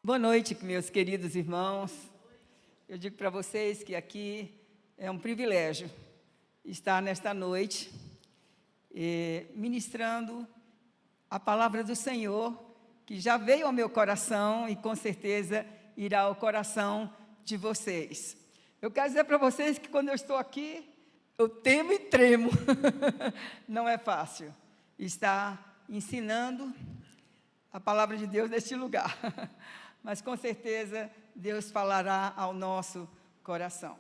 Boa noite, meus queridos irmãos. Eu digo para vocês que aqui é um privilégio estar nesta noite ministrando a palavra do Senhor, que já veio ao meu coração e com certeza irá ao coração de vocês. Eu quero dizer para vocês que quando eu estou aqui, eu temo e tremo. Não é fácil estar ensinando a palavra de Deus neste lugar. Mas com certeza Deus falará ao nosso coração.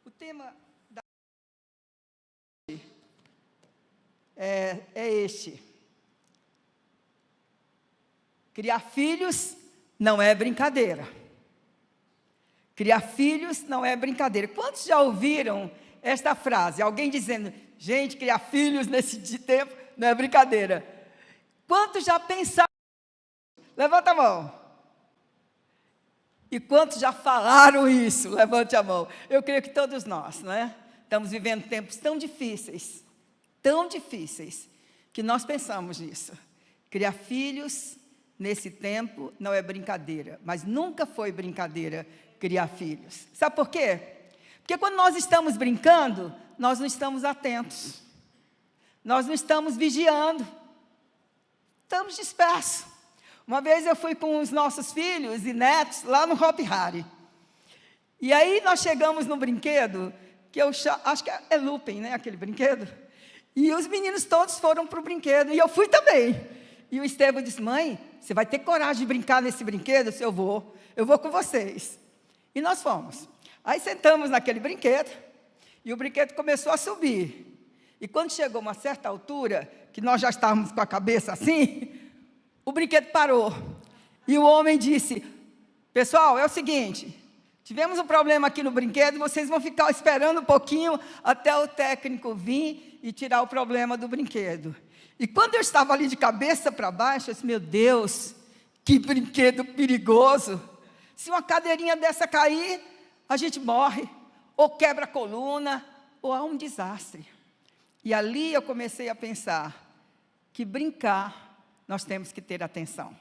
O tema da é este: criar filhos não é brincadeira. Criar filhos não é brincadeira. Quantos já ouviram esta frase? Alguém dizendo: gente, criar filhos nesse tempo não é brincadeira. Quantos já pensaram? Levanta a mão. E quantos já falaram isso? Levante a mão. Eu creio que todos nós, não é? Estamos vivendo tempos tão difíceis, que nós pensamos nisso. Criar filhos nesse tempo não é brincadeira, mas nunca foi brincadeira criar filhos. Sabe por quê? Porque quando nós estamos brincando, nós não estamos atentos, nós não estamos vigiando, estamos dispersos. Uma vez eu fui com os nossos filhos e netos lá no Hop Hari. E aí nós chegamos no brinquedo, que eu acho que é looping, né, aquele brinquedo. E os meninos todos foram para o brinquedo, e eu fui também. E o Estevão disse: mãe, você vai ter coragem de brincar nesse brinquedo? Eu disse: eu vou com vocês. E nós fomos. Aí sentamos naquele brinquedo, e o brinquedo começou a subir. E quando chegou uma certa altura, que nós já estávamos com a cabeça assim, o brinquedo parou, e o homem disse: pessoal, é o seguinte, tivemos um problema aqui no brinquedo, vocês vão ficar esperando um pouquinho até o técnico vir e tirar o problema do brinquedo. E quando eu estava ali de cabeça para baixo, eu disse: meu Deus, que brinquedo perigoso, se uma cadeirinha dessa cair, a gente morre, ou quebra a coluna, ou há um desastre. E ali eu comecei a pensar que brincar, nós temos que ter atenção.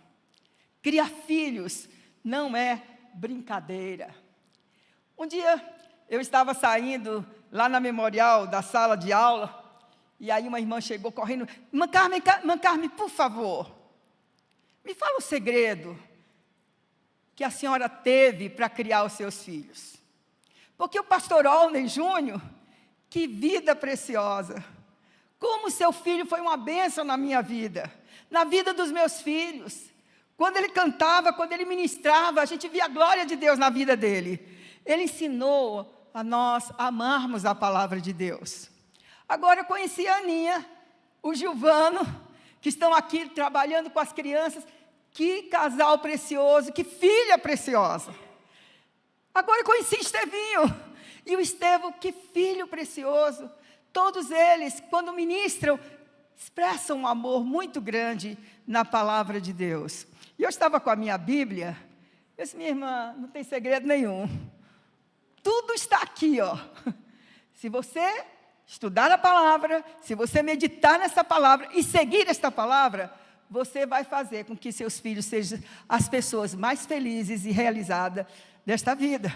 Criar filhos não é brincadeira. Um dia, eu estava saindo lá na memorial da sala de aula, e aí uma irmã chegou correndo: Irmã Carmen, por favor, me fala o segredo que a senhora teve para criar os seus filhos. Porque o pastor Olney Júnior, que vida preciosa, como seu filho foi uma bênção na minha vida, na vida dos meus filhos. Quando ele cantava, quando ele ministrava, a gente via a glória de Deus na vida dele. Ele ensinou a nós a amarmos a palavra de Deus. Agora eu conheci a Aninha, o Gilvano, que estão aqui trabalhando com as crianças. Que casal precioso, que filha preciosa. Agora eu conheci Estevinho, e o Estevão, que filho precioso. Todos eles, quando ministram, expressam um amor muito grande na palavra de Deus. E eu estava com a minha Bíblia, eu disse: minha irmã, não tem segredo nenhum. Tudo está aqui, ó. Se você estudar a palavra, se você meditar nessa palavra e seguir esta palavra, você vai fazer com que seus filhos sejam as pessoas mais felizes e realizadas desta vida.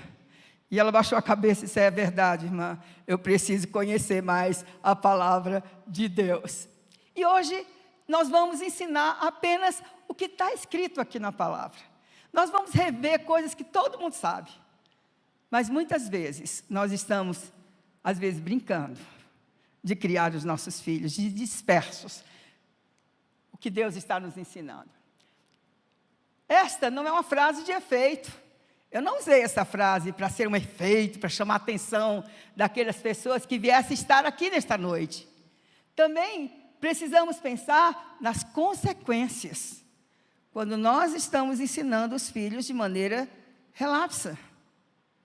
E ela baixou a cabeça e disse: é verdade, irmã, eu preciso conhecer mais a palavra de Deus. E hoje nós vamos ensinar apenas o que está escrito aqui na palavra. Nós vamos rever coisas que todo mundo sabe. Mas muitas vezes nós estamos, às vezes, brincando de criar os nossos filhos, de dispersos. O que Deus está nos ensinando. Esta não é uma frase de efeito. Eu não usei essa frase para ser um efeito, para chamar a atenção daquelas pessoas que viessem estar aqui nesta noite. Também precisamos pensar nas consequências, quando nós estamos ensinando os filhos de maneira relapsa.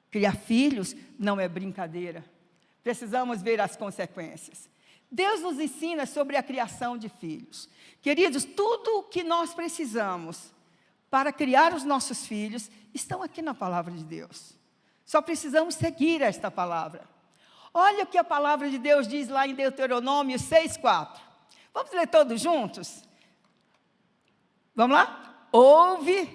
Criar filhos não é brincadeira. Precisamos ver as consequências. Deus nos ensina sobre a criação de filhos. Queridos, tudo o que nós precisamos para criar os nossos filhos estão aqui na palavra de Deus. Só precisamos seguir esta palavra. Olha o que a palavra de Deus diz lá em Deuteronômio 6:4. Vamos ler todos juntos? Vamos lá? Ouve,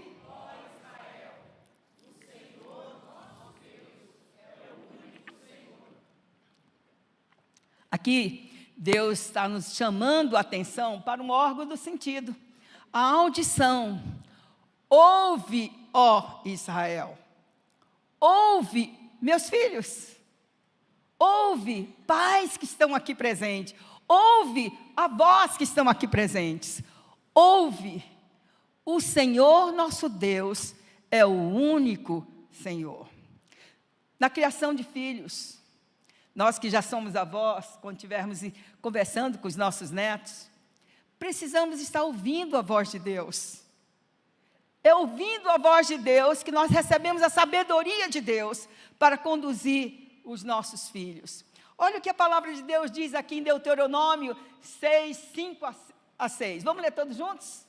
aqui, Deus está nos chamando a atenção para um órgão do sentido, a audição. Ouve, ó Israel, ouve, meus filhos, ouve, pais que estão aqui presentes, ouve, avós que estão aqui presentes, ouve, o Senhor nosso Deus é o único Senhor. Na criação de filhos, nós que já somos avós, quando estivermos conversando com os nossos netos, precisamos estar ouvindo a voz de Deus. É ouvindo a voz de Deus que nós recebemos a sabedoria de Deus para conduzir os nossos filhos. Olha o que a palavra de Deus diz aqui em Deuteronômio 6, 5 a 6. Vamos ler todos juntos?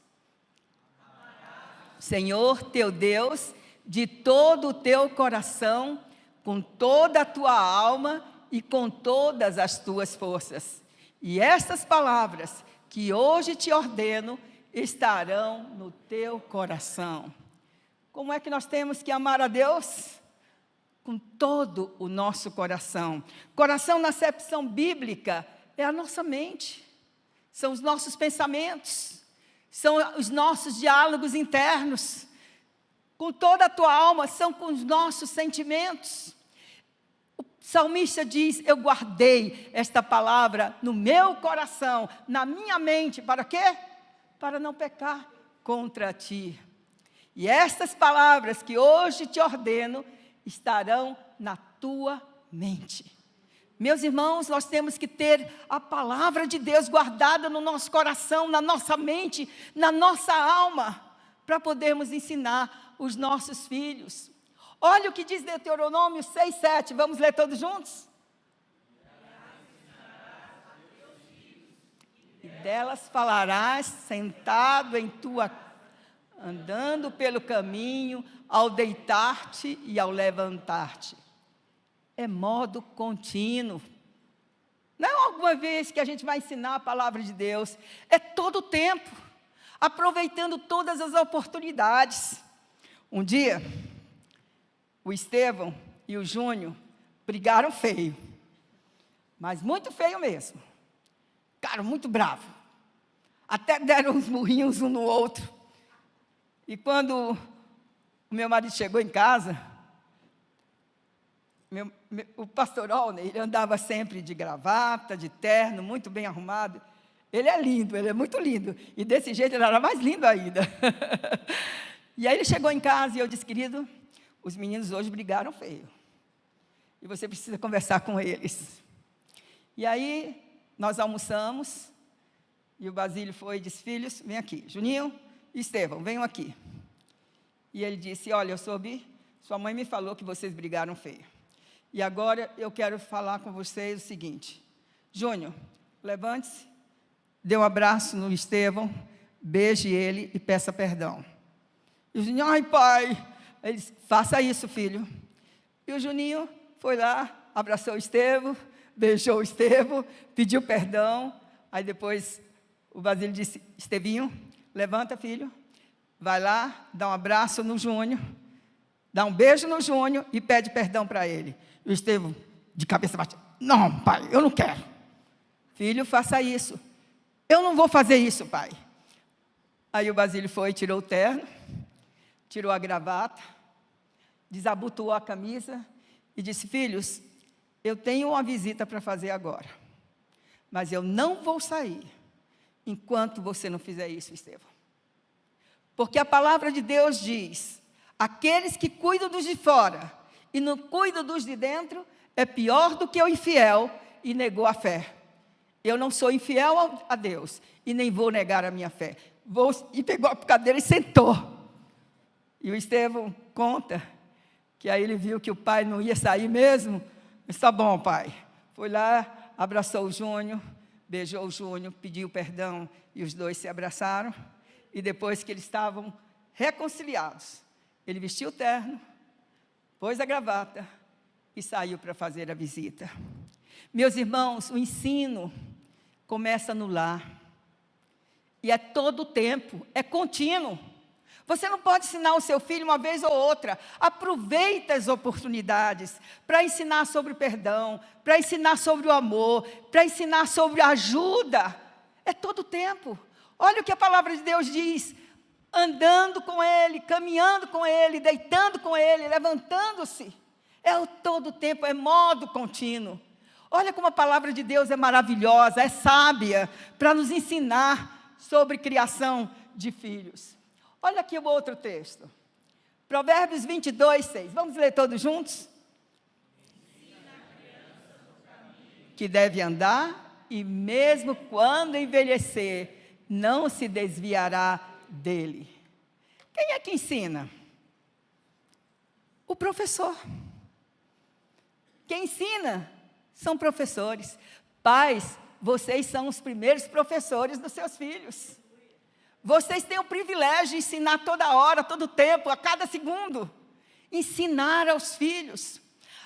Senhor teu Deus, de todo o teu coração, com toda a tua alma e com todas as tuas forças. E estas palavras que hoje te ordeno estarão no teu coração. Como é que nós temos que amar a Deus? Com todo o nosso coração. Coração, na acepção bíblica, é a nossa mente, são os nossos pensamentos, são os nossos diálogos internos. Com toda a tua alma, são com os nossos sentimentos. O salmista diz: eu guardei esta palavra no meu coração, na minha mente, para quê? Para não pecar contra ti. E estas palavras que hoje te ordeno estarão na tua mente. Meus irmãos, nós temos que ter a palavra de Deus guardada no nosso coração, na nossa mente, na nossa alma, para podermos ensinar os nossos filhos. Olha o que diz Deuteronômio 6, 7, vamos ler todos juntos? E delas falarás sentado em tua, andando pelo caminho, ao deitar-te e ao levantar-te. É modo contínuo. Não é alguma vez que a gente vai ensinar a palavra de Deus, é todo o tempo, aproveitando todas as oportunidades. Um dia, o Estevão e o Júnior brigaram feio, mas muito feio mesmo. Ficaram muito bravos, até deram uns murrinhos um no outro. E quando o meu marido chegou em casa, o pastor Olney, ele andava sempre de gravata, de terno, muito bem arrumado. Ele é lindo, ele é muito lindo. E desse jeito ele era mais lindo ainda. E aí ele chegou em casa e eu disse: querido, os meninos hoje brigaram feio. E você precisa conversar com eles. E aí nós almoçamos, e o Basílio foi e disse: filhos, vem aqui. Juninho e Estevão, venham aqui. E ele disse: olha, eu soube, sua mãe me falou que vocês brigaram feio. E agora eu quero falar com vocês o seguinte: Júnior, levante-se, dê um abraço no Estevão, beije ele e peça perdão. E o Juninho: ai pai, ele disse: faça isso, filho. E o Juninho foi lá, abraçou o Estevão, beijou o Estevão, pediu perdão. Aí depois o Basílio disse: Estevinho, levanta, filho, vai lá, dá um abraço no Júnior, dá um beijo no Júnior e pede perdão para ele. E o Estevão, de cabeça baixa: não, pai, eu não quero. Filho, faça isso. Eu não vou fazer isso, pai. Aí o Basílio foi, tirou o terno, tirou a gravata, desabotoou a camisa e disse: filhos, eu tenho uma visita para fazer agora, mas eu não vou sair enquanto você não fizer isso, Estevão. Porque a palavra de Deus diz: aqueles que cuidam dos de fora e não cuidam dos de dentro, é pior do que o infiel e negou a fé. Eu não sou infiel a Deus e nem vou negar a minha fé. E pegou a cadeira e sentou. E o Estevão conta que aí ele viu que o pai não ia sair mesmo. Disse: tá bom, pai. Foi lá, abraçou o Júnior, beijou o Júnior, pediu perdão e os dois se abraçaram. E depois que eles estavam reconciliados, ele vestiu o terno, pôs a gravata e saiu para fazer a visita. Meus irmãos, o ensino começa no lar. E é todo o tempo, é contínuo. Você não pode ensinar o seu filho uma vez ou outra. Aproveita as oportunidades para ensinar sobre o perdão, para ensinar sobre o amor, para ensinar sobre a ajuda. É todo o tempo. Olha o que a palavra de Deus diz. Andando com Ele, caminhando com Ele, deitando com Ele, levantando-se. É o todo o tempo, é modo contínuo. Olha como a palavra de Deus é maravilhosa, é sábia, para nos ensinar sobre criação de filhos. Olha aqui o outro texto. Provérbios 22, 6. Vamos ler todos juntos? Que deve andar, e mesmo quando envelhecer, não se desviará dele. Quem é que ensina? O professor. Quem ensina são professores. Pais, vocês são os primeiros professores dos seus filhos. Vocês têm o privilégio de ensinar toda hora, todo tempo, a cada segundo. Ensinar aos filhos.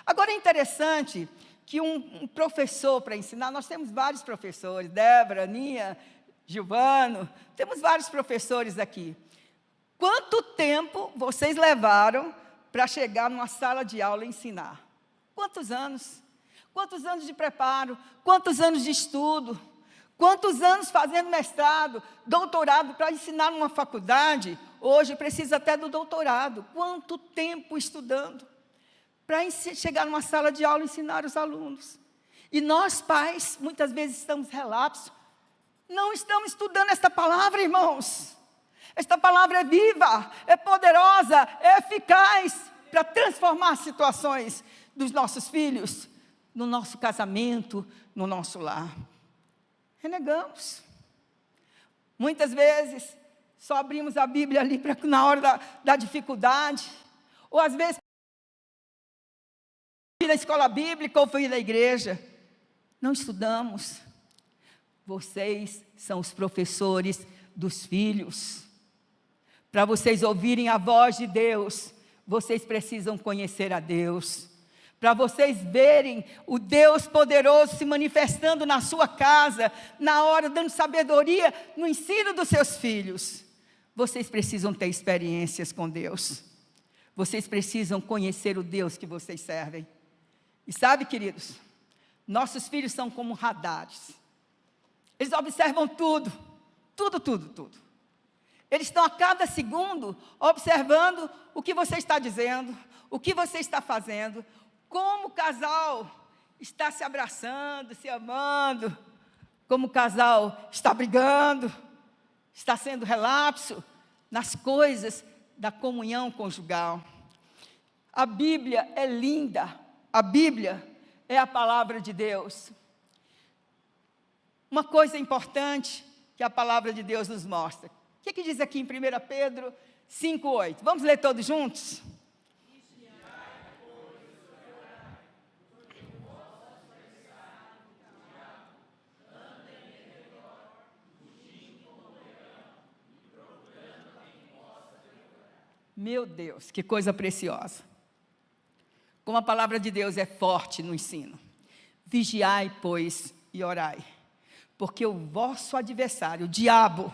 Agora é interessante que um professor para ensinar, nós temos vários professores, Débora, Aninha, Gilvano, temos vários professores aqui. Quanto tempo vocês levaram para chegar numa sala de aula e ensinar? Quantos anos? Quantos anos de preparo? Quantos anos de estudo? Quantos anos fazendo mestrado, doutorado para ensinar numa faculdade? Hoje precisa até do doutorado. Quanto tempo estudando para chegar numa sala de aula e ensinar os alunos? E nós, pais, muitas vezes estamos relapsos. Não estamos estudando esta palavra, irmãos. Esta palavra é viva, é poderosa, é eficaz para transformar situações dos nossos filhos, no nosso casamento, no nosso lar. Renegamos. Muitas vezes, só abrimos a Bíblia ali na hora da dificuldade, ou às vezes, fui na escola bíblica ou fui na igreja. Não estudamos. Vocês são os professores dos filhos. Para vocês ouvirem a voz de Deus, vocês precisam conhecer a Deus. Para vocês verem o Deus poderoso se manifestando na sua casa, na hora, dando sabedoria no ensino dos seus filhos. Vocês precisam ter experiências com Deus. Vocês precisam conhecer o Deus que vocês servem. E sabe, queridos, nossos filhos são como radares. Eles observam tudo, tudo. Eles estão a cada segundo observando o que você está dizendo, o que você está fazendo, como o casal está se abraçando, se amando, como o casal está brigando, está sendo relapso nas coisas da comunhão conjugal. A Bíblia é linda, a Bíblia é a palavra de Deus. Uma coisa importante que a palavra de Deus nos mostra. O que diz aqui em 1 Pedro 5,8? Vamos ler todos juntos? Meu Deus, que coisa preciosa. Como a palavra de Deus é forte no ensino. Vigiai, pois, e orai. Porque o vosso adversário, o diabo,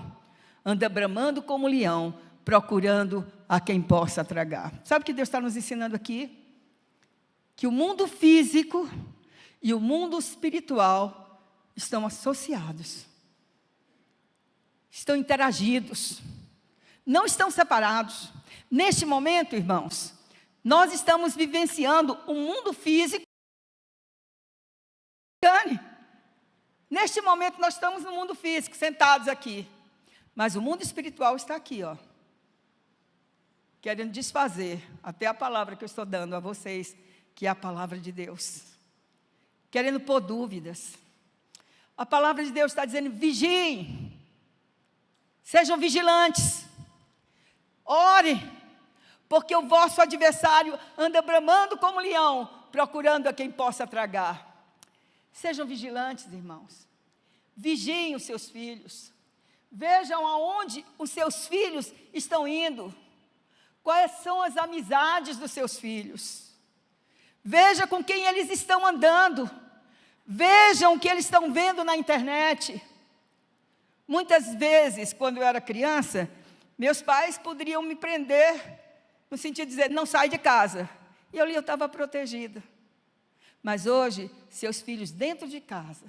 anda bramando como leão, procurando a quem possa tragar. Sabe o que Deus está nos ensinando aqui? Que o mundo físico e o mundo espiritual estão associados. Estão interagidos. Não estão separados. Neste momento, irmãos, nós estamos vivenciando o mundo físico. Neste momento, nós estamos no mundo físico, sentados aqui. Mas o mundo espiritual está aqui, ó. Querendo desfazer até a palavra que eu estou dando a vocês, que é a palavra de Deus. Querendo pôr dúvidas. A palavra de Deus está dizendo, vigiem. Sejam vigilantes. Ore. Porque o vosso adversário anda bramando como leão, procurando a quem possa tragar. Sejam vigilantes, irmãos. Vigiem os seus filhos. Vejam aonde os seus filhos estão indo. Quais são as amizades dos seus filhos. Veja com quem eles estão andando. Vejam o que eles estão vendo na internet. Muitas vezes, quando eu era criança, Meus pais poderiam me prender, no sentido de dizer, não sai de casa. E ali eu estava protegida. Mas hoje, seus filhos dentro de casa,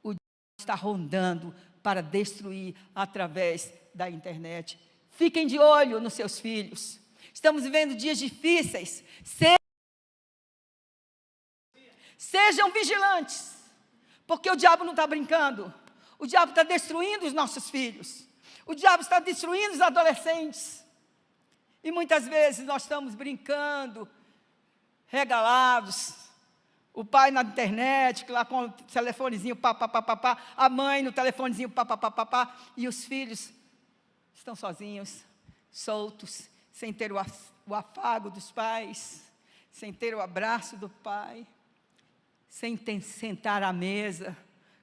o diabo está rondando para destruir através da internet. Fiquem de olho nos seus filhos. Estamos vivendo dias difíceis. Sejam vigilantes, porque o diabo não está brincando. O diabo está destruindo os nossos filhos. O diabo está destruindo os adolescentes. E muitas vezes nós estamos brincando, regalados. O pai na internet, lá com o telefonezinho, pá, pá, pá, pá, pá. A mãe no telefonezinho, pá, pá, pá, pá, pá. E os filhos estão sozinhos, soltos, sem ter o afago dos pais, sem ter o abraço do pai, sem sentar à mesa,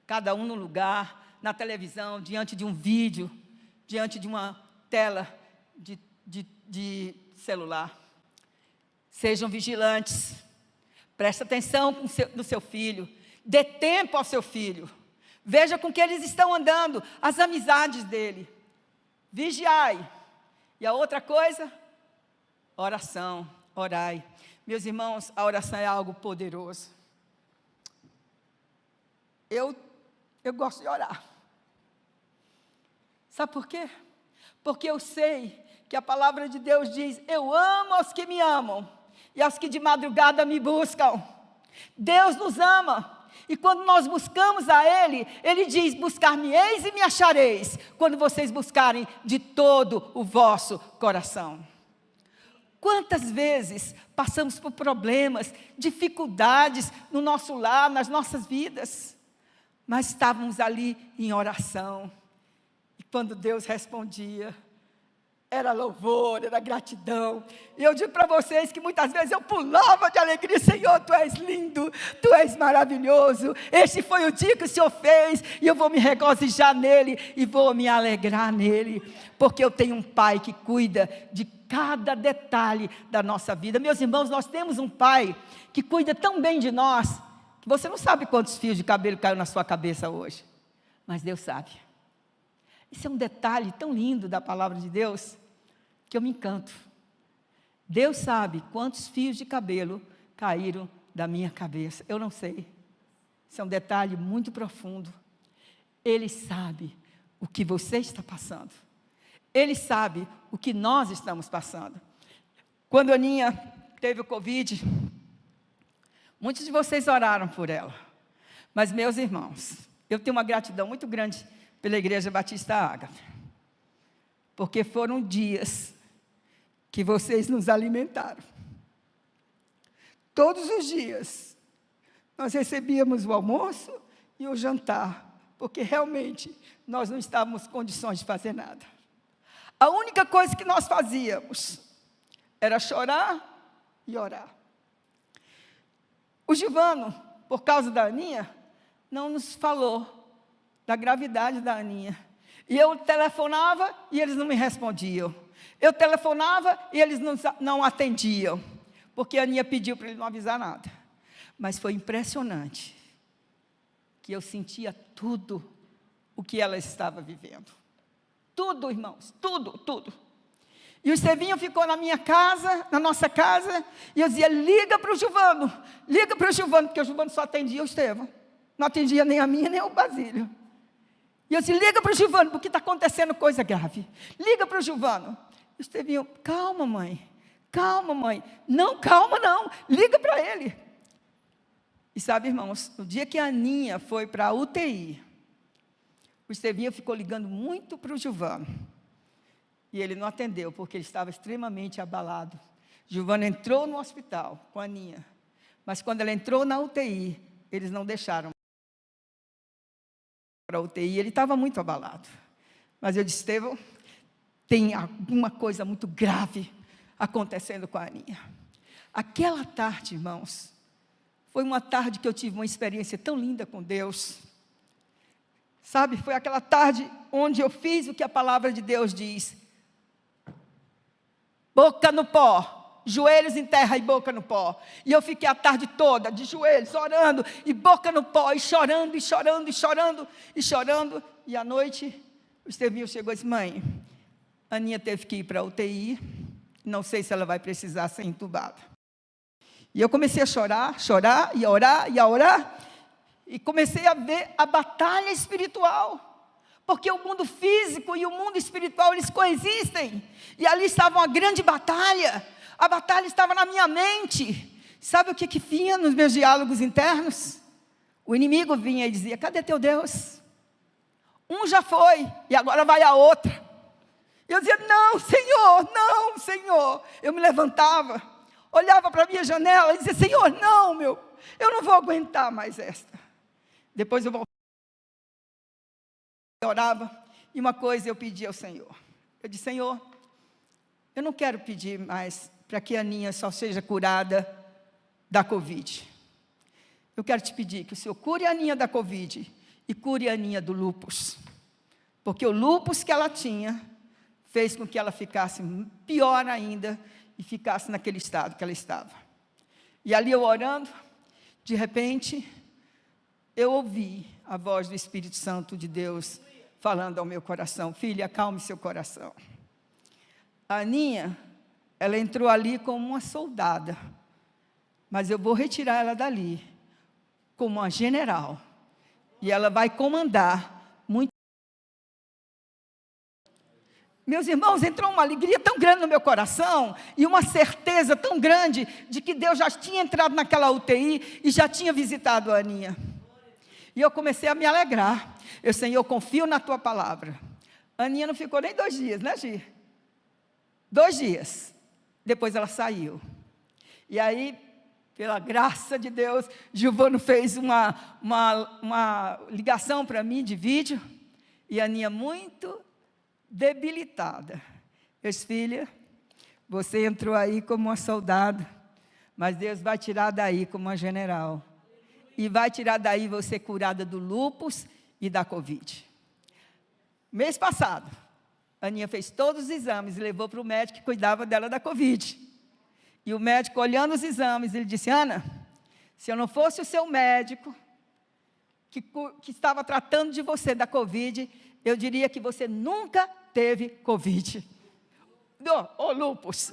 cada um no lugar, na televisão, diante de um vídeo, diante de uma tela de celular. Sejam vigilantes, preste atenção no seu filho, dê tempo ao seu filho, veja com que eles estão andando, as amizades dele, vigiai. E a outra coisa, oração, orai. Meus irmãos, a oração é algo poderoso. Eu gosto de orar. Sabe por quê? Porque eu sei que a palavra de Deus diz, eu amo aos que me amam, e aos que de madrugada me buscam. Deus nos ama, e quando nós buscamos a Ele, Ele diz, buscar-me-eis e me achareis, quando vocês buscarem de todo o vosso coração. Quantas vezes passamos por problemas, dificuldades no nosso lar, nas nossas vidas, mas estávamos ali em oração, e quando Deus respondia, era louvor, era gratidão. E eu digo para vocês que muitas vezes eu pulava de alegria, Senhor, Tu és lindo, Tu és maravilhoso, este foi o dia que o Senhor fez, e eu vou me regozijar nele, e vou me alegrar nele, porque eu tenho um Pai que cuida de cada detalhe da nossa vida. Meus irmãos, nós temos um Pai que cuida tão bem de nós, que você não sabe quantos fios de cabelo caiu na sua cabeça hoje, mas Deus sabe. Isso é um detalhe tão lindo da palavra de Deus, que eu me encanto. Deus sabe quantos fios de cabelo caíram da minha cabeça. Eu não sei. Isso é um detalhe muito profundo. Ele sabe o que você está passando. Ele sabe o que nós estamos passando. Quando a Aninha teve o Covid, muitos de vocês oraram por ela. Mas, meus irmãos, eu tenho uma gratidão muito grande pela Igreja Batista Ágape, porque foram dias que vocês nos alimentaram. Todos os dias, nós recebíamos o almoço e o jantar, porque realmente nós não estávamos em condições de fazer nada. A única coisa que nós fazíamos era chorar e orar. O Givano, por causa da Aninha, não nos falou da gravidade da Aninha. E eu telefonava e eles não me respondiam. Eu telefonava e eles não atendiam, porque a Aninha pediu para ele não avisar nada. Mas foi impressionante, que eu sentia tudo o que ela estava vivendo. Tudo, irmãos, tudo, tudo. E o Estevinho ficou na minha casa, na nossa casa, e eu dizia, liga para o Givano, porque o Givano só atendia o Estevão. Não atendia nem a minha, nem o Basílio. E eu disse, liga para o Givano, porque está acontecendo coisa grave. Liga para o Givano. O Estevinho, calma mãe. Não, calma não, liga para ele. E sabe, irmãos, no dia que a Aninha foi para a UTI, o Estevinho ficou ligando muito para o Givano. E ele não atendeu, porque ele estava extremamente abalado. Givano entrou no hospital com a Aninha, mas quando ela entrou na UTI, eles não deixaram para a UTI, ele estava muito abalado. Mas eu disse, Estevão, tem alguma coisa muito grave acontecendo com a Aninha. Aquela tarde, irmãos, foi uma tarde que eu tive uma experiência tão linda com Deus. Sabe, foi aquela tarde onde eu fiz o que a palavra de Deus diz. Boca no pó, joelhos em terra e boca no pó. E eu fiquei a tarde toda de joelhos, orando, e boca no pó, e chorando, e chorando, e chorando, e chorando. E à noite, o Estevinho chegou e disse, mãe, A Aninha teve que ir para a UTI, não sei se ela vai precisar ser entubada. E eu comecei a chorar, e a orar, e comecei a ver a batalha espiritual. Porque o mundo físico e o mundo espiritual, eles coexistem. E ali estava uma grande batalha. A batalha estava na minha mente. Sabe o que vinha nos meus diálogos internos? O inimigo vinha e dizia: cadê teu Deus? Um já foi, e agora vai a outra. E eu dizia: não, Senhor. Eu me levantava, olhava para a minha janela e dizia: Senhor, não, eu não vou aguentar mais esta. Depois eu voltava, orava, e uma coisa eu pedi ao Senhor. Eu disse: Senhor, eu não quero pedir mais para que a Aninha só seja curada da Covid. Eu quero te pedir que o Senhor cure a Aninha da Covid e cure a Aninha do lúpus. Porque o lúpus que ela tinha fez com que ela ficasse pior ainda e ficasse naquele estado que ela estava. E ali eu orando, de repente, eu ouvi a voz do Espírito Santo de Deus falando ao meu coração: filha, acalme seu coração. A Aninha, ela entrou ali como uma soldada, mas eu vou retirar ela dali como uma general, e ela vai comandar muito. Meus irmãos, entrou uma alegria tão grande no meu coração, e uma certeza tão grande, de que Deus já tinha entrado naquela UTI, e já tinha visitado a Aninha. E eu comecei a me alegrar. Eu: Senhor, eu confio na tua palavra. A Aninha não ficou nem 2 dias, né, Gi? 2 dias. Depois ela saiu. E aí, pela graça de Deus, Giovano fez uma ligação para mim de vídeo, e a Aninha muito debilitada. Eu disse: filha, você entrou aí como uma soldada, mas Deus vai tirar daí como uma general. E vai tirar daí você curada do lúpus e da Covid. Mês passado, a Aninha fez todos os exames e levou para o médico que cuidava dela da Covid. E o médico, olhando os exames, ele disse: Ana, se eu não fosse o seu médico, que estava tratando de você da Covid, eu diria que você nunca teve Covid. O lúpus.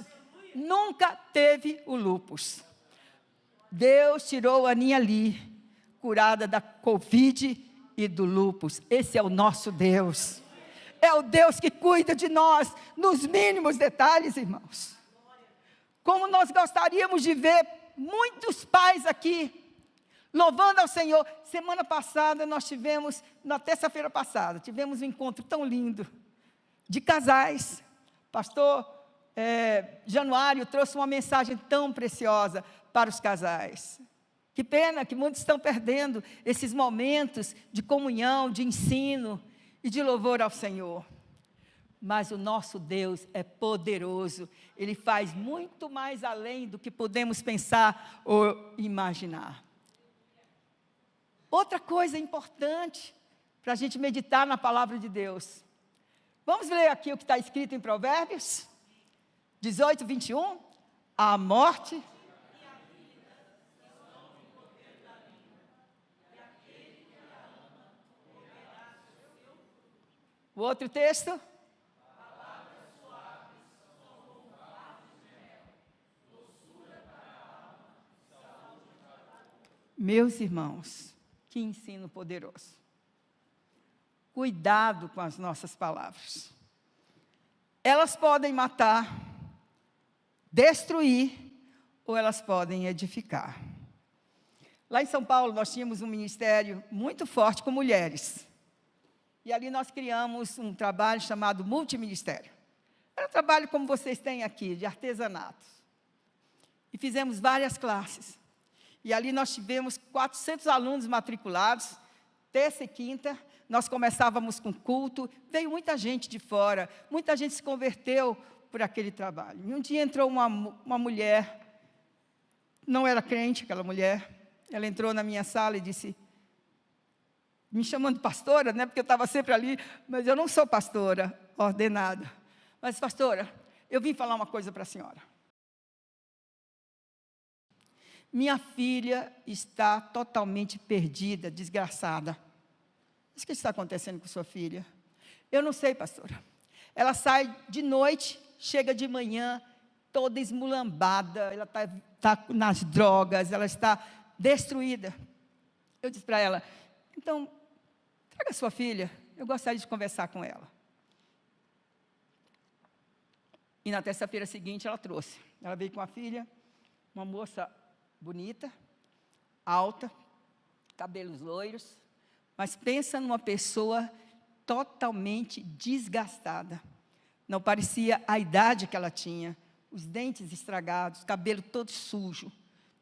Nunca teve o lúpus. Deus tirou a Aninha ali, curada da Covid e do lúpus. Esse é o nosso Deus. É o Deus que cuida de nós nos mínimos detalhes, irmãos. Como nós gostaríamos de ver muitos pais aqui louvando ao Senhor. Semana passada nós tivemos, na terça-feira passada, tivemos um encontro tão lindo de casais. Pastor Januário trouxe uma mensagem tão preciosa para os casais. Que pena que muitos estão perdendo esses momentos de comunhão, de ensino e de louvor ao Senhor. Mas o nosso Deus é poderoso. Ele faz muito mais além do que podemos pensar ou imaginar. Outra coisa importante para a gente meditar na palavra de Deus. Vamos ler aqui o que está escrito em Provérbios 18, 21. A morte o outro texto. Meus irmãos, que ensino poderoso. Cuidado com as nossas palavras. Elas podem matar, destruir, ou elas podem edificar. Lá em São Paulo, nós tínhamos um ministério muito forte com mulheres. E ali nós criamos um trabalho chamado multiministério. Era um trabalho como vocês têm aqui, de artesanato. E fizemos várias classes. E ali nós tivemos 400 alunos matriculados, terça e quinta. Nós começávamos com culto, veio muita gente de fora, muita gente se converteu por aquele trabalho. E um dia entrou uma mulher, não era crente aquela mulher, ela entrou na minha sala e disse, me chamando de pastora, né, porque eu estava sempre ali, mas eu não sou pastora ordenada. Mas, pastora, eu vim falar uma coisa para a senhora. Minha filha está totalmente perdida, desgraçada. O que está acontecendo com sua filha? Eu não sei, pastora. ela sai de noite, chega de manhã, toda esmulambada, ela está nas drogas, ela está destruída. Eu disse para ela, então, traga sua filha, eu gostaria de conversar com ela. E na terça-feira seguinte ela trouxe. Ela veio com a filha, uma moça bonita, alta, cabelos loiros, mas pensa numa pessoa totalmente desgastada. Não parecia a idade que ela tinha, os dentes estragados, cabelo todo sujo,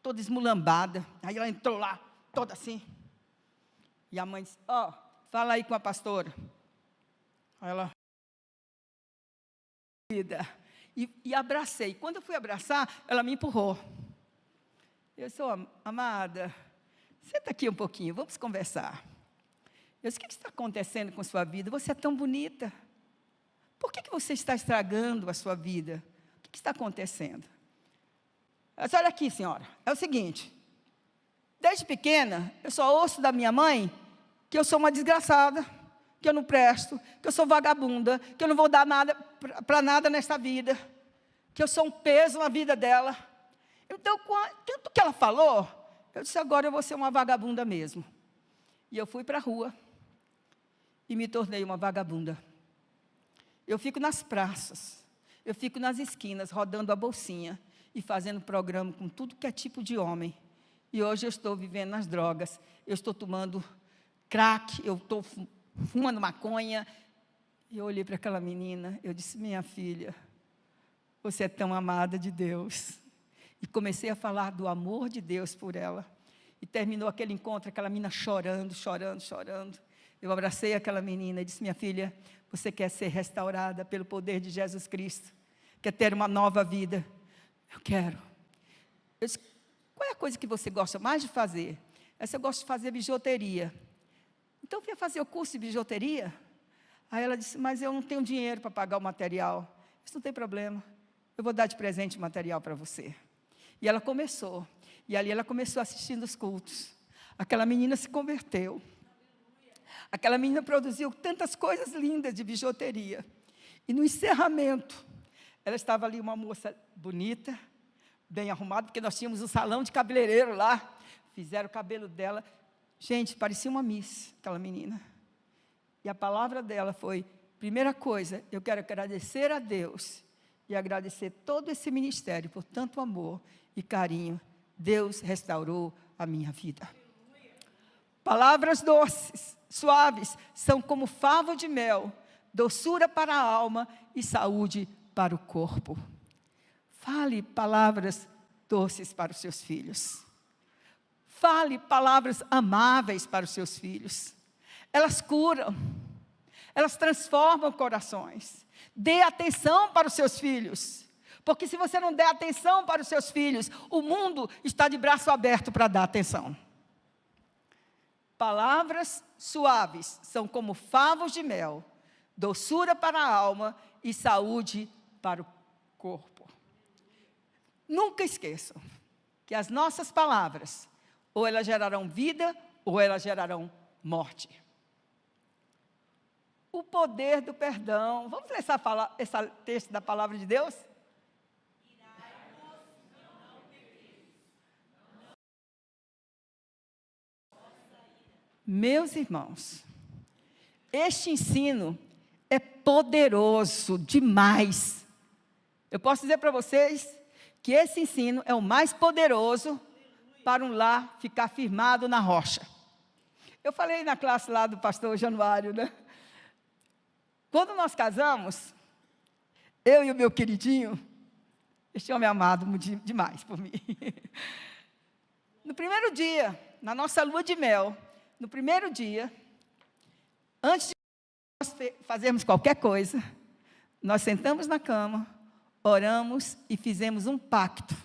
toda esmulambada. Aí ela entrou lá, toda assim. E a mãe disse, fala aí com a pastora. Aí ela... E abracei. Quando eu fui abraçar, ela me empurrou. Eu disse, amada, senta aqui um pouquinho, vamos conversar. Eu disse, o que está acontecendo com sua vida? Você é tão bonita. Por que você está estragando a sua vida? O que está acontecendo? Eu disse, olha aqui, senhora, é o seguinte, desde pequena, eu só ouço da minha mãe que eu sou uma desgraçada, que eu não presto, que eu sou vagabunda, que eu não vou dar nada para nada nesta vida, que eu sou um peso na vida dela. Então, tanto que ela falou, eu disse, agora eu vou ser uma vagabunda mesmo. E eu fui para a rua e me tornei uma vagabunda. Eu fico nas praças, eu fico nas esquinas, rodando a bolsinha e fazendo programa com tudo que é tipo de homem. E hoje eu estou vivendo nas drogas, eu estou tomando crack, eu estou fumando maconha. E eu olhei para aquela menina, eu disse, minha filha, você é tão amada de Deus. E comecei a falar do amor de Deus por ela. E terminou aquele encontro, aquela menina chorando, chorando, chorando. Eu abracei aquela menina e disse, minha filha, você quer ser restaurada pelo poder de Jesus Cristo? Quer ter uma nova vida? Eu quero. Eu disse, qual é a coisa que você gosta mais de fazer? Essa eu gosto de fazer bijuteria. Então, eu fui fazer o curso de bijuteria. Aí ela disse, mas eu não tenho dinheiro para pagar o material. Isso não tem problema. Eu vou dar de presente o material para você. E ela começou. E ali ela começou assistindo os cultos. Aquela menina se converteu. Aquela menina produziu tantas coisas lindas de bijuteria. E no encerramento, ela estava ali, uma moça bonita, bem arrumada, porque nós tínhamos um salão de cabeleireiro lá. Fizeram o cabelo dela. Gente, parecia uma miss, aquela menina. E a palavra dela foi, primeira coisa, eu quero agradecer a Deus e agradecer todo esse ministério por tanto amor e carinho. Deus restaurou a minha vida. Palavras doces, suaves, são como favo de mel, doçura para a alma e saúde para o corpo. Fale palavras doces para os seus filhos. Fale palavras amáveis para os seus filhos. Elas curam, elas transformam corações. Dê atenção para os seus filhos. Porque se você não der atenção para os seus filhos, o mundo está de braço aberto para dar atenção. Palavras suaves são como favos de mel, doçura para a alma e saúde para o corpo. Nunca esqueçam que as nossas palavras, ou elas gerarão vida, ou elas gerarão morte. O poder do perdão. Vamos ler esse texto da palavra de Deus? Meus irmãos, este ensino é poderoso demais. Eu posso dizer para vocês que esse ensino é o mais poderoso para um lar ficar firmado na rocha. Eu falei na classe lá do pastor Januário, né? Quando nós casamos, eu e o meu queridinho, este homem amado demais por mim. No primeiro dia, na nossa lua de mel, no primeiro dia, antes de nós fazermos qualquer coisa, nós sentamos na cama, oramos e fizemos um pacto.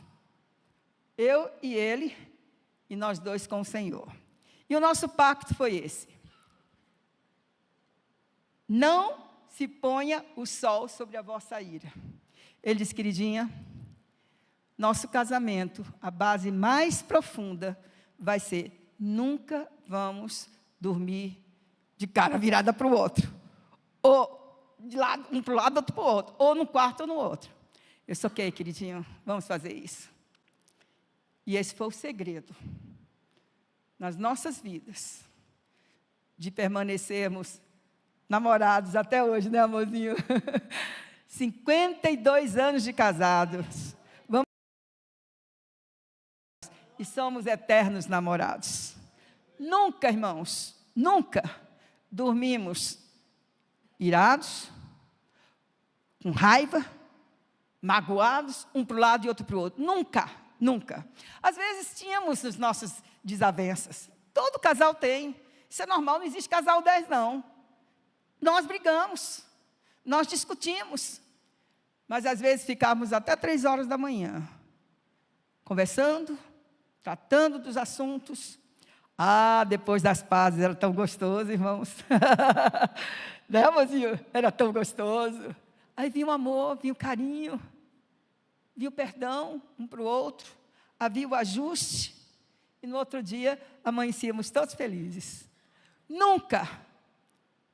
Eu e ele, e nós dois com o Senhor. E o nosso pacto foi esse. Não se ponha o sol sobre a vossa ira. Ele disse, queridinha, nosso casamento, a base mais profunda vai ser, nunca vamos dormir de cara virada para o outro. Ou de lado, um para o lado, outro para o outro, ou num quarto ou no outro. Eu disse, ok, queridinho, vamos fazer isso. E esse foi o segredo nas nossas vidas, de permanecermos namorados até hoje, né, amorzinho? 52 anos de casados. E somos eternos namorados. Nunca, irmãos, nunca dormimos irados, com raiva, magoados, um para o lado e outro para o outro. Nunca, nunca. Às vezes tínhamos as nossas desavenças. Todo casal tem. Isso é normal, não existe casal 10, não. Nós brigamos, nós discutimos, mas às vezes ficávamos até 3 horas da manhã, conversando, tratando dos assuntos. Depois das pazes era tão gostoso, irmãos. Né, mozinho? Era tão gostoso. Aí vinha o amor, vinha o carinho, vinha o perdão um para o outro, havia o ajuste, e no outro dia amanhecíamos todos felizes. Nunca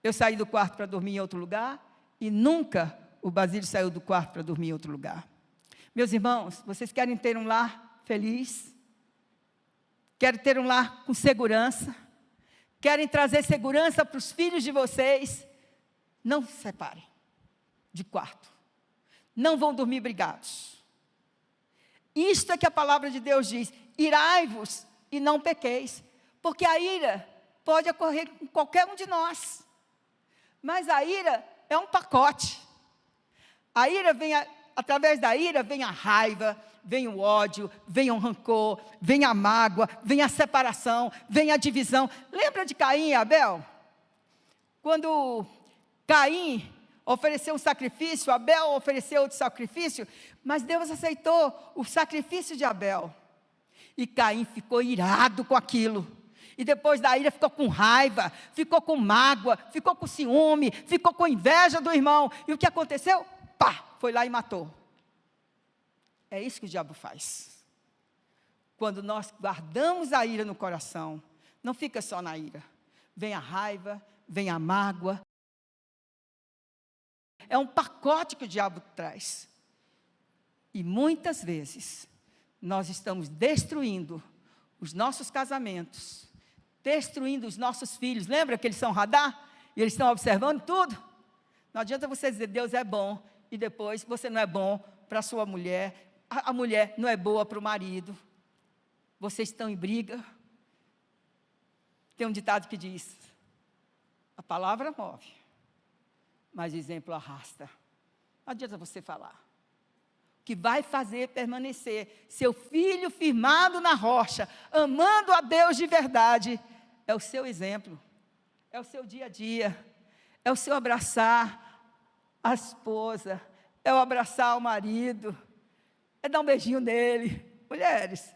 eu saí do quarto para dormir em outro lugar, e nunca o Basílio saiu do quarto para dormir em outro lugar. Meus irmãos, vocês querem ter um lar feliz? Querem ter um lar com segurança? Querem trazer segurança para os filhos de vocês? Não se separem de quarto. Não vão dormir brigados. Isto é que a palavra de Deus diz: irai-vos e não pequeis, porque a ira pode ocorrer com qualquer um de nós. Mas a ira é um pacote. A ira através da ira vem a raiva, vem o ódio, vem o rancor, vem a mágoa, vem a separação, vem a divisão. Lembra de Caim e Abel? Quando Caim ofereceu um sacrifício, Abel ofereceu outro sacrifício, mas Deus aceitou o sacrifício de Abel. E Caim ficou irado com aquilo. E depois da ira ficou com raiva, ficou com mágoa, ficou com ciúme, ficou com inveja do irmão. E o que aconteceu? Foi lá e matou. É isso que o diabo faz. Quando nós guardamos a ira no coração, não fica só na ira. Vem a raiva, vem a mágoa. É um pacote que o diabo traz. E muitas vezes, nós estamos destruindo os nossos casamentos, destruindo os nossos filhos. Lembra que eles são radar? E eles estão observando tudo? Não adianta você dizer, Deus é bom, e depois você não é bom para a sua mulher, a mulher não é boa para o marido. Vocês estão em briga. Tem um ditado que diz, a palavra move, mas o exemplo arrasta. Não adianta você falar. O que vai fazer permanecer seu filho firmado na rocha, amando a Deus de verdade, é o seu exemplo, é o seu dia a dia, é o seu abraçar a esposa, é o abraçar o marido, é dar um beijinho nele. Mulheres,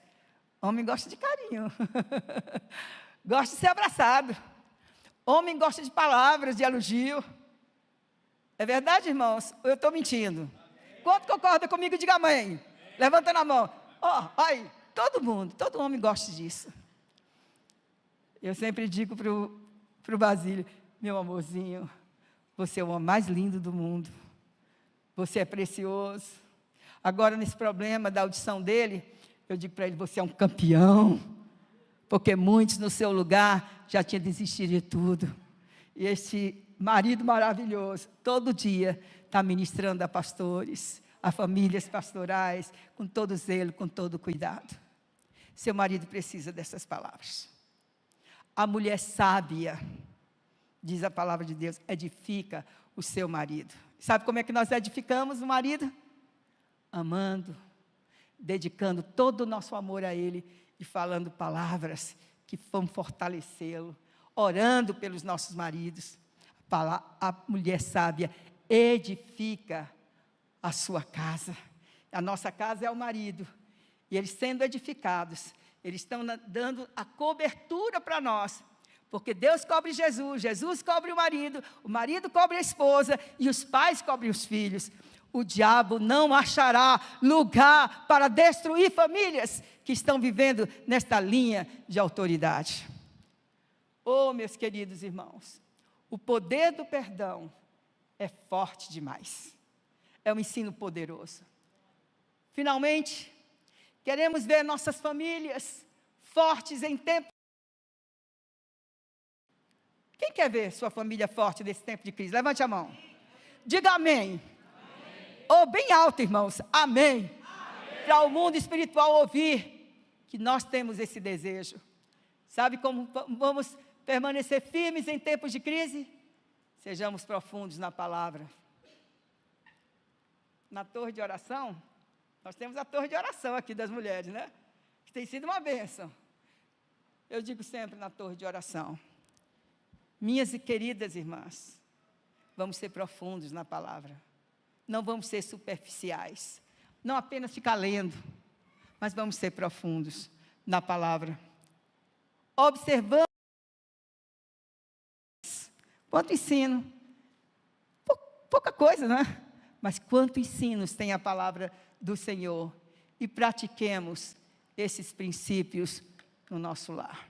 homem gosta de carinho, gosta de ser abraçado, homem gosta de palavras, de elogio. É verdade, irmãos? Ou eu estou mentindo? Quanto concorda comigo? Diga amém. Levanta na mão. Aí, todo homem gosta disso. Eu sempre digo para o Basílio, meu amorzinho, você é o homem mais lindo do mundo. Você é precioso. Agora, nesse problema da audição dele, eu digo para ele, você é um campeão. Porque muitos no seu lugar já tinham desistido de tudo. E esse marido maravilhoso, todo dia, está ministrando a pastores, a famílias pastorais, com todo zelo, com todo cuidado. Seu marido precisa dessas palavras. A mulher sábia, diz a palavra de Deus, edifica o seu marido. Sabe como é que nós edificamos o marido? Amando, dedicando todo o nosso amor a ele e falando palavras que vão fortalecê-lo, orando pelos nossos maridos. A mulher sábia edifica a sua casa. A nossa casa é o marido. E eles sendo edificados, eles estão dando a cobertura para nós. Porque Deus cobre Jesus, Jesus cobre o marido cobre a esposa e os pais cobrem os filhos. O diabo não achará lugar para destruir famílias que estão vivendo nesta linha de autoridade. Oh, meus queridos irmãos, o poder do perdão é forte demais. É um ensino poderoso. Finalmente, queremos ver nossas famílias fortes em tempo. Quem quer ver sua família forte nesse tempo de crise? Levante a mão. Diga amém. Ou bem alto, irmãos. Amém. Para o mundo espiritual ouvir que nós temos esse desejo. Sabe como vamos permanecer firmes em tempos de crise? Sejamos profundos na palavra. Na torre de oração, nós temos a torre de oração aqui das mulheres, né? Que tem sido uma bênção. Eu digo sempre na torre de oração. Minhas e queridas irmãs, vamos ser profundos na palavra. Não vamos ser superficiais. Não apenas ficar lendo, mas vamos ser profundos na palavra. Observamos. Quanto ensino. Pouca coisa, não é? Mas quanto ensinos tem a palavra do Senhor. E pratiquemos esses princípios no nosso lar.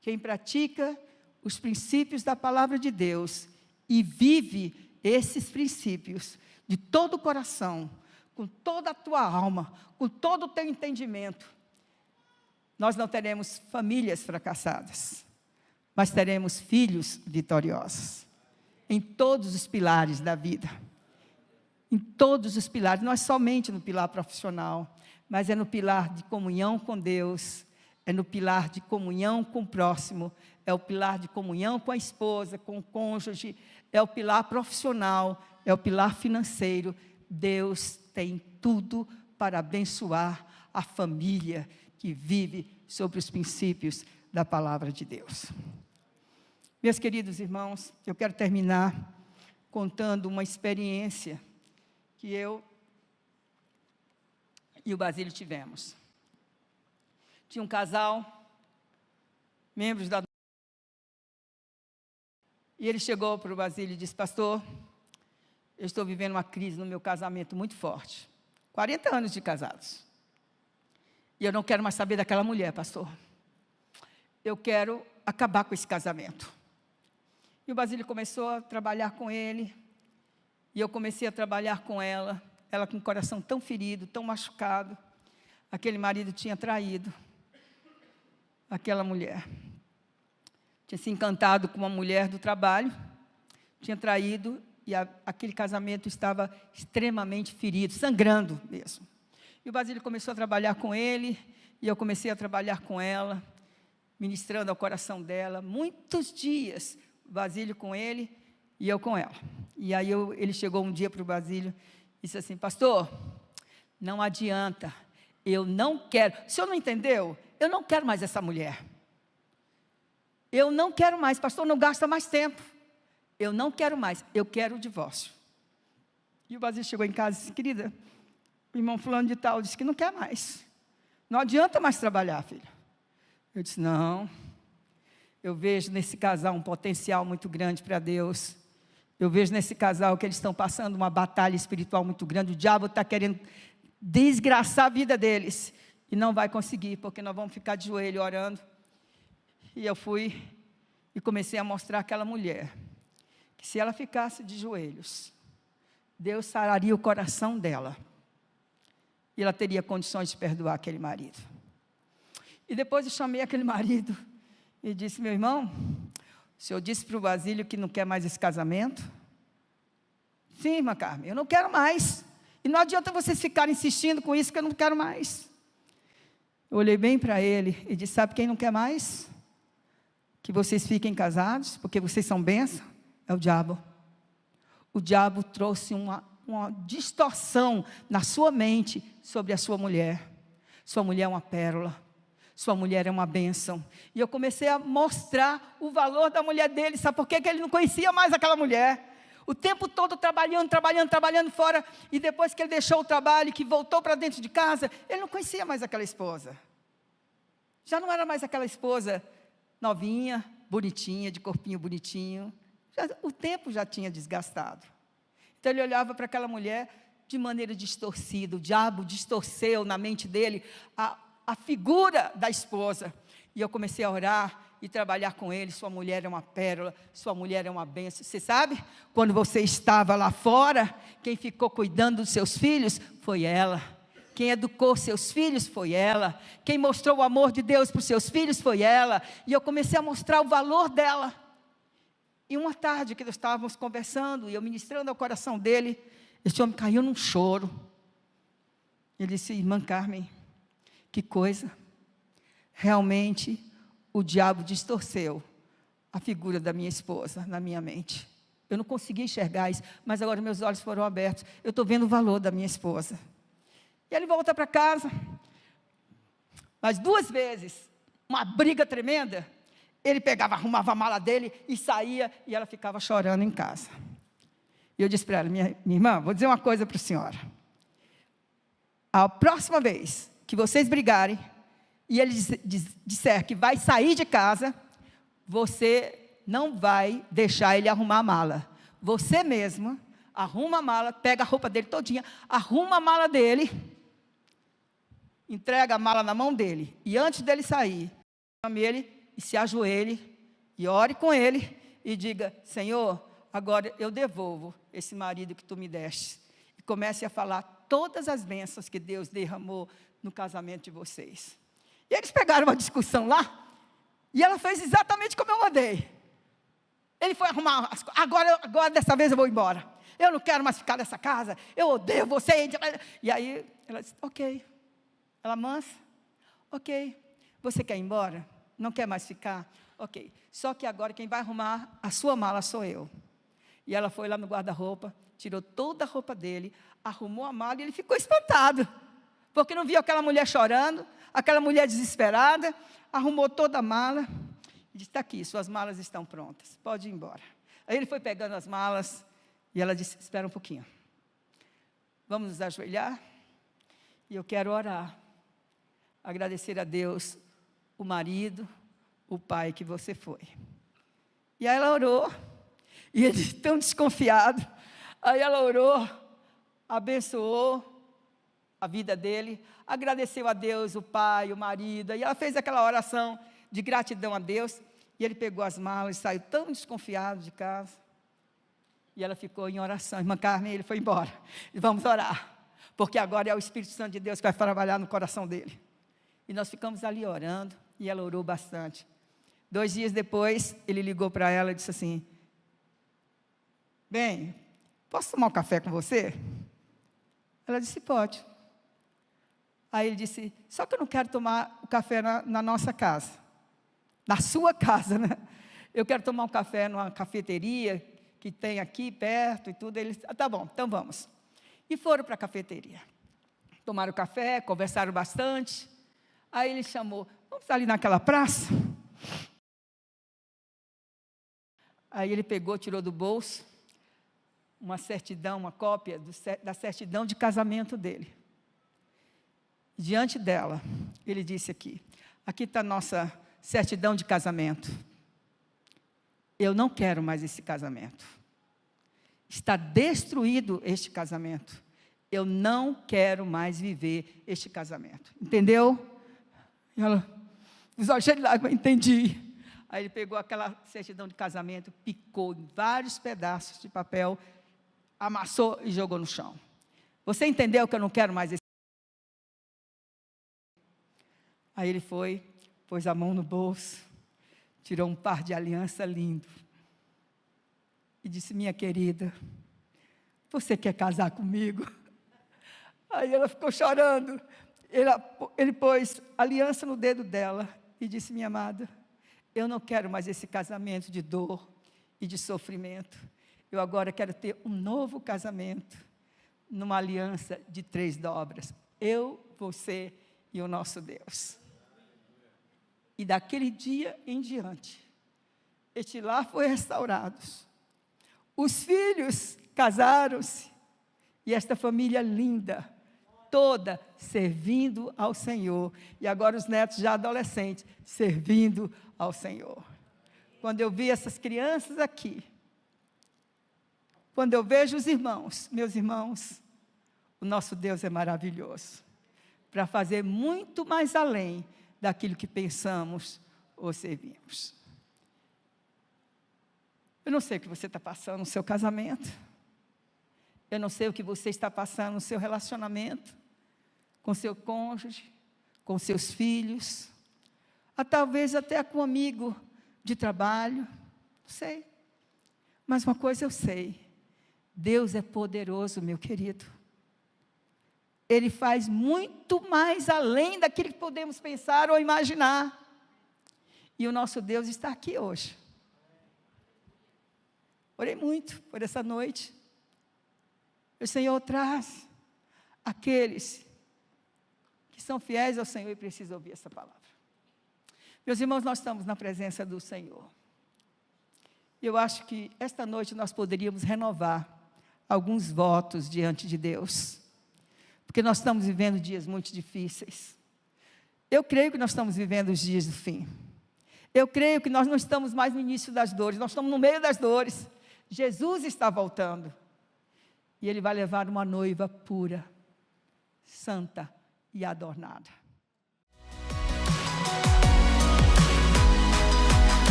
Quem pratica os princípios da palavra de Deus e vive esses princípios de todo o coração, com toda a tua alma, com todo o teu entendimento, nós não teremos famílias fracassadas, mas teremos filhos vitoriosos, em todos os pilares da vida, em todos os pilares, não é somente no pilar profissional, mas é no pilar de comunhão com Deus, é no pilar de comunhão com o próximo, é o pilar de comunhão com a esposa, com o cônjuge, é o pilar profissional, é o pilar financeiro. Deus tem tudo para abençoar a família que vive sobre os princípios da palavra de Deus. Meus queridos irmãos, eu quero terminar contando uma experiência que eu e o Basílio tivemos. Tinha um casal, membros da... E ele chegou para o Basílio e disse: pastor, eu estou vivendo uma crise no meu casamento muito forte. 40 anos de casados. E eu não quero mais saber daquela mulher, pastor. Eu quero acabar com esse casamento. E o Basílio começou a trabalhar com ele. E eu comecei a trabalhar com ela. Ela com o coração tão ferido, tão machucado. Aquele marido tinha traído aquela mulher. Tinha se encantado com uma mulher do trabalho. Tinha traído. E aquele casamento estava extremamente ferido, sangrando mesmo. E o Basílio começou a trabalhar com ele, e eu comecei a trabalhar com ela, ministrando ao coração dela. Muitos dias, o Basílio com ele e eu com ela. E aí ele chegou um dia para o Basílio e disse assim: pastor, não adianta, eu não quero. O senhor não entendeu? Eu não quero mais essa mulher. Eu não quero mais, pastor, não gasta mais tempo. Eu não quero mais, eu quero o divórcio. E o Basílio chegou em casa e disse: querida, o irmão fulano de tal disse que não quer mais. Não adianta mais trabalhar, filho. Eu disse: não, eu vejo nesse casal um potencial muito grande para Deus. Eu vejo nesse casal que eles estão passando uma batalha espiritual muito grande. O diabo está querendo desgraçar a vida deles. E não vai conseguir, porque nós vamos ficar de joelho orando. E eu fui e comecei a mostrar àquela mulher que se ela ficasse de joelhos, Deus sararia o coração dela. E ela teria condições de perdoar aquele marido. E depois eu chamei aquele marido e disse: meu irmão, o senhor disse para o Basílio que não quer mais esse casamento? Sim, irmã Carmen, eu não quero mais. E não adianta vocês ficarem insistindo com isso, que eu não quero mais. Eu olhei bem para ele e disse: sabe quem não quer mais? Que vocês fiquem casados, porque vocês são bênção? É o diabo. O diabo trouxe uma distorção na sua mente sobre a sua mulher. Sua mulher é uma pérola. Sua mulher é uma bênção. E eu comecei a mostrar o valor da mulher dele. Sabe por quê? Que ele não conhecia mais aquela mulher. O tempo todo trabalhando fora. E depois que ele deixou o trabalho, que voltou para dentro de casa, ele não conhecia mais aquela esposa. Já não era mais aquela esposa novinha, bonitinha, de corpinho bonitinho. O tempo já tinha desgastado. Então ele olhava para aquela mulher de maneira distorcida. O diabo distorceu na mente dele a figura da esposa. E eu comecei a orar e trabalhar com ele. Sua mulher é uma pérola, sua mulher é uma bênção. Você sabe, quando você estava lá fora, quem ficou cuidando dos seus filhos foi ela. Quem educou seus filhos foi ela. Quem mostrou o amor de Deus para os seus filhos foi ela. E eu comecei a mostrar o valor dela. E uma tarde que nós estávamos conversando, e eu ministrando ao coração dele, esse homem caiu num choro. Ele disse: irmã Carmen, que coisa. Realmente, o diabo distorceu a figura da minha esposa na minha mente. Eu não conseguia enxergar isso, mas agora meus olhos foram abertos. Eu estou vendo o valor da minha esposa. E ele volta para casa, mas 2 vezes, uma briga tremenda. Ele pegava, arrumava a mala dele e saía, e ela ficava chorando em casa. E eu disse para ela: minha irmã, vou dizer uma coisa para a senhora. A próxima vez que vocês brigarem, e ele disser que vai sair de casa, você não vai deixar ele arrumar a mala. Você mesma arruma a mala, pega a roupa dele todinha, arruma a mala dele, entrega a mala na mão dele, e antes dele sair, chame ele e se ajoelhe, e ore com ele, e diga: Senhor, agora eu devolvo esse marido que tu me deste. E comece a falar todas as bênçãos que Deus derramou no casamento de vocês. E eles pegaram uma discussão lá, e ela fez exatamente como eu mandei. Ele foi arrumar as coisas. Agora dessa vez eu vou embora. Eu não quero mais ficar nessa casa. Eu odeio você. E aí ela disse: ok. Ela mansa: ok. Você quer ir embora? Não quer mais ficar? Ok. Só que agora quem vai arrumar a sua mala sou eu. E ela foi lá no guarda-roupa, tirou toda a roupa dele, arrumou a mala, e ele ficou espantado, porque não viu aquela mulher chorando, aquela mulher desesperada. Arrumou toda a mala e disse: está aqui, suas malas estão prontas, pode ir embora. Aí ele foi pegando as malas, e ela disse: espera um pouquinho, vamos nos ajoelhar, e eu quero orar, agradecer a Deus o marido, o pai que você foi. E aí ela orou, e ele tão desconfiado. Aí ela orou, abençoou a vida dele, agradeceu a Deus, o pai, o marido, e ela fez aquela oração de gratidão a Deus, e ele pegou as malas e saiu tão desconfiado de casa. E ela ficou em oração. Irmã Carmen, ele foi embora. E vamos orar, porque agora é o Espírito Santo de Deus que vai trabalhar no coração dele. E nós ficamos ali orando, e ela orou bastante. 2 dias depois, ele ligou para ela e disse assim: bem, posso tomar um café com você? Ela disse: pode. Aí ele disse: só que eu não quero tomar o café na nossa casa, na sua casa, né? Eu quero tomar um café numa cafeteria que tem aqui perto e tudo. Ele disse: tá bom, então vamos. E foram para a cafeteria, tomaram café, conversaram bastante. Aí ele chamou: vamos ali naquela praça? Aí ele pegou, tirou do bolso uma certidão, uma cópia da certidão de casamento dele. Diante dela, ele disse: aqui está a nossa certidão de casamento. Eu não quero mais esse casamento. Está destruído este casamento. Eu não quero mais viver este casamento. Entendeu? E ela, os olhos cheios de lágrimas: entendi. Aí ele pegou aquela certidão de casamento, picou em vários pedaços de papel, amassou e jogou no chão. Você entendeu que eu não quero mais esse? Aí ele foi, pôs a mão no bolso, tirou um par de aliança lindo e disse: minha querida, você quer casar comigo? Aí ela ficou chorando. Ele pôs aliança no dedo dela e disse: minha amada, eu não quero mais esse casamento de dor e de sofrimento. Eu agora quero ter um novo casamento, numa aliança de 3 dobras. Eu, você e o nosso Deus. E daquele dia em diante, este lar foi restaurado. Os filhos casaram-se, e esta família linda, toda servindo ao Senhor. E agora os netos já adolescentes, servindo ao Senhor. Quando eu vi essas crianças aqui, quando eu vejo os irmãos, meus irmãos, o nosso Deus é maravilhoso, para fazer muito mais além daquilo que pensamos o servimos. Eu não sei o que você está passando no seu casamento. Eu não sei o que você está passando no seu relacionamento, com seu cônjuge, com seus filhos, talvez até com um amigo de trabalho, não sei. Mas uma coisa eu sei, Deus é poderoso, meu querido. Ele faz muito mais além daquilo que podemos pensar ou imaginar. E o nosso Deus está aqui hoje. Orei muito por essa noite. O Senhor traz aqueles que são fiéis ao Senhor e precisam ouvir essa palavra. Meus irmãos, nós estamos na presença do Senhor. Eu acho que esta noite nós poderíamos renovar alguns votos diante de Deus. Porque nós estamos vivendo dias muito difíceis. Eu creio que nós estamos vivendo os dias do fim. Eu creio que nós não estamos mais no início das dores, nós estamos no meio das dores. Jesus está voltando. E Ele vai levar uma noiva pura, santa e adornada.